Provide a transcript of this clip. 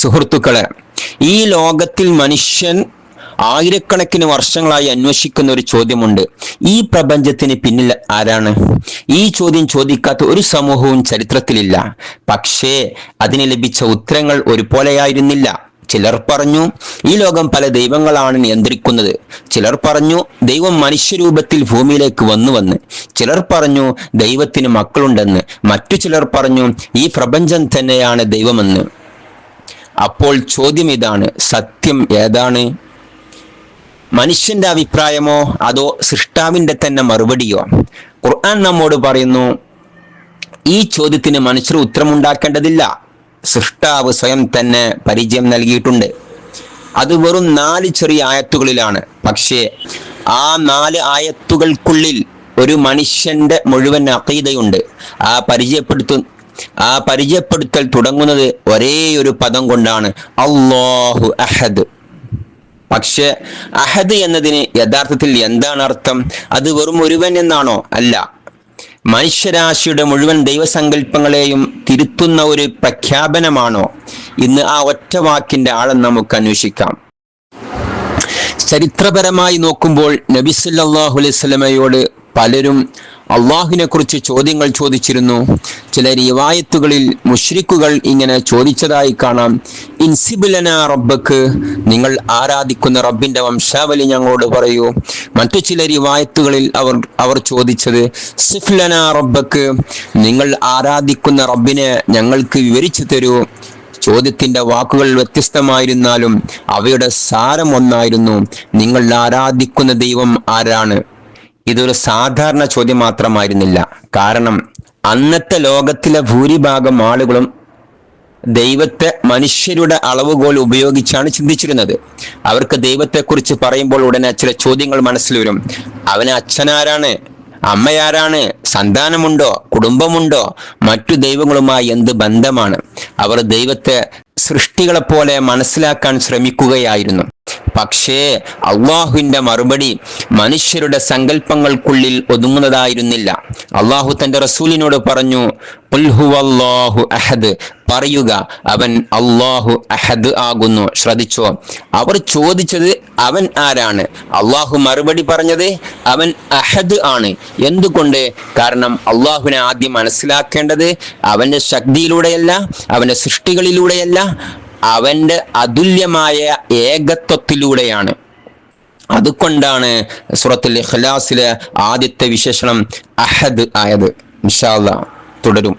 സുഹൃത്തുക്കളെ, ഈ ലോകത്തിൽ മനുഷ്യൻ ആയിരക്കണക്കിന് വർഷങ്ങളായി അന്വേഷിക്കുന്ന ഒരു ചോദ്യമുണ്ട്. ഈ പ്രപഞ്ചത്തിന് പിന്നിൽ ആരാണ്? ഈ ചോദ്യം ചോദിക്കാത്ത ഒരു സമൂഹവും ചരിത്രത്തിലില്ല. പക്ഷേ അതിന് ലഭിച്ച ഉത്തരങ്ങൾ ഒരുപോലെയായിരുന്നില്ല. ചിലർ പറഞ്ഞു ഈ ലോകം പല ദൈവങ്ങളാണ് നിയന്ത്രിക്കുന്നത്. ചിലർ പറഞ്ഞു ദൈവം മനുഷ്യരൂപത്തിൽ ഭൂമിയിലേക്ക് വന്ന്. ചിലർ പറഞ്ഞു ദൈവത്തിന് മക്കളുണ്ടെന്ന്. മറ്റു ചിലർ പറഞ്ഞു ഈ പ്രപഞ്ചം തന്നെയാണ് ദൈവമെന്ന്. അപ്പോൾ ചോദ്യം ഇതാണ്, സത്യം ഏതാണ്? മനുഷ്യന്റെ അഭിപ്രായമോ അതോ സൃഷ്ടാവിന്റെ തന്നെ മറുപടിയോ? ഖുർആൻ നമ്മോട് പറയുന്നു, ഈ ചോദ്യത്തിന് മനുഷ്യർ ഉത്തരമുണ്ടാക്കേണ്ടതില്ല. സൃഷ്ടാവ് സ്വയം തന്നെ പരിചയം നൽകിയിട്ടുണ്ട്. അത് വെറും 4 ചെറിയ ആയത്തുകളിലാണ്. പക്ഷേ ആ 4 ആയത്തുകൾക്കുള്ളിൽ ഒരു മനുഷ്യന്റെ മുഴുവൻ അഖീദയുണ്ട്. ആ പരിചയപ്പെടുത്തൽ തുടങ്ങുന്നത് ഒരേ ഒരു പദം കൊണ്ടാണ്, അല്ലാഹു അഹദ്. പക്ഷെ അഹദ് എന്നതിന് യഥാർത്ഥത്തിൽ എന്താണ് അർത്ഥം? അത് വെറും ഒരുവൻ എന്നാണോ? അല്ല. മനുഷ്യരാശിയുടെ മുഴുവൻ ദൈവസങ്കല്പങ്ങളെയും തിരുത്തുന്ന ഒരു പ്രഖ്യാപനമാണോ? ഇന്ന് ആ ഒറ്റ വാക്കിന്റെ ആഴം നമുക്ക് അന്വേഷിക്കാം. ചരിത്രപരമായി നോക്കുമ്പോൾ നബി സല്ലല്ലാഹു അലൈഹി വസല്ലമയോട് പലരും അള്ളാഹുവിനെ കുറിച്ച് ചോദ്യങ്ങൾ ചോദിച്ചിരുന്നു. ചില റിവായത്തുകളിൽ മുശ്രിക്കുകൾ ഇങ്ങനെ ചോദിച്ചതായി കാണാം, ഇൻസിബുലന റബ്ബക്ക്, നിങ്ങൾ ആരാധിക്കുന്ന റബ്ബിന്റെ വംശാവലി ഞങ്ങളോട് പറയൂ. മറ്റു ചില റിവായത്തുകളിൽ അവർ ചോദിച്ചത്, സിഫ്ലന റബ്ബക്ക്, നിങ്ങൾ ആരാധിക്കുന്ന റബ്ബിനെ ഞങ്ങൾക്ക് വിവരിച്ചു തരൂ. ചോദ്യത്തിന്റെ വാക്കുകൾ വ്യത്യസ്തമായിരുന്നാലും അവയുടെ സാരം ഒന്നായിരുന്നു, നിങ്ങൾ ആരാധിക്കുന്ന ദൈവം ആരാണ്? ഇതൊരു സാധാരണ ചോദ്യം മാത്രമായിരുന്നില്ല. കാരണം അന്നത്തെ ലോകത്തിലെ ഭൂരിഭാഗം ആളുകളും ദൈവത്തെ മനുഷ്യരുടെ അളവുകോൽ ഉപയോഗിച്ചാണ് ചിന്തിച്ചിരുന്നത്. അവർക്ക് ദൈവത്തെക്കുറിച്ച് പറയുമ്പോൾ ഉടനെ ചില ചോദ്യങ്ങൾ മനസ്സിൽ വരും. അവന് അച്ഛനാരാണ്? അമ്മയാരാണ്? സന്താനമുണ്ടോ? കുടുംബമുണ്ടോ? മറ്റു ദൈവങ്ങളുമായി എന്ത് ബന്ധമാണ്? അവർ ദൈവത്തെ സൃഷ്ടികളെ പോലെ മനസ്സിലാക്കാൻ ശ്രമിക്കുകയായിരുന്നു. പക്ഷേ അള്ളാഹുവിന്റെ മറുപടി മനുഷ്യരുടെ സങ്കല്പങ്ങൾക്കുള്ളിൽ ഒതുങ്ങുന്നതായിരുന്നില്ല. അള്ളാഹു തന്റെ റസൂലിനോട് പറഞ്ഞു, ഖുൽ ഹുവല്ലാഹു അഹദ്, പറയുക അവൻ അള്ളാഹു അഹദ് ആകുന്നു. ശ്രദ്ധിച്ചോ, അവർ ചോദിച്ചത് അവൻ ആരാണ്? അള്ളാഹു മറുപടി പറഞ്ഞത് അവൻ അഹദ് ആണ്. എന്തുകൊണ്ട്? കാരണം അള്ളാഹുവിനെ ആദ്യം മനസ്സിലാക്കേണ്ടത് അവന്റെ ശക്തിയിലൂടെയല്ല, അവന്റെ സൃഷ്ടികളിലൂടെയല്ല, അവന്റെ അതുല്യമായ ഏകത്വത്തിലൂടെയാണ്. അതുകൊണ്ടാണ് സൂറത്തുൽ ഇഖ്ലാസിലെ ആദ്യത്തെ വിശേഷണം അഹദ് ആയത്. ഇൻഷാ അല്ലാഹ് തുടരും.